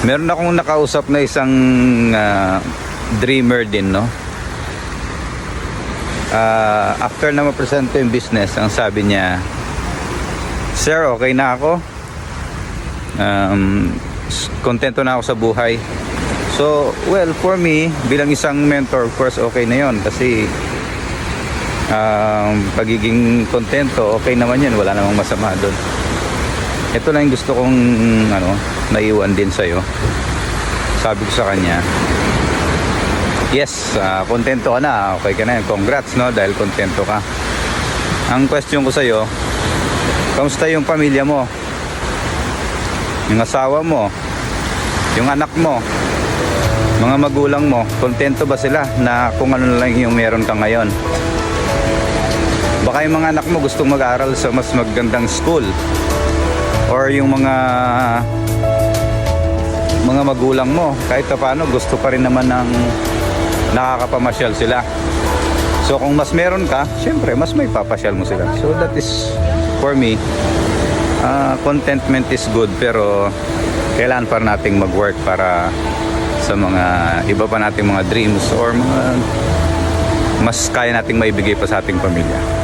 Meron akong nakausap na isang dreamer din, no? After na ma-present ko yung business, ang sabi niya, "Sir, okay na ako. Kontento na ako sa buhay." So, well, for me, bilang isang mentor, of course, okay na yon. Kasi pagiging kontento, okay naman yan. Wala namang masama doon. Ito lang yung gusto kong naiwan din sa'yo. Sabi ko sa kanya, yes, kontento ka na, okay ka na, congrats, no, dahil kontento ka. Ang question ko sa'yo, kamusta yung pamilya mo, yung asawa mo, yung anak mo, mga magulang mo, kontento ba sila na kung ano lang yung meron ka ngayon? Baka yung mga anak mo gustong mag-aral sa mas magandang school, or yung mga magulang mo kahit paano gusto pa rin naman ng nakakapamasyal sila. So kung mas meron ka, syempre mas may papasyal mo sila. So that is for me, contentment is good, pero kailangan pa nating mag-work para sa mga iba pa nating mga dreams or mga mas kaya nating maibigay pa sa ating pamilya.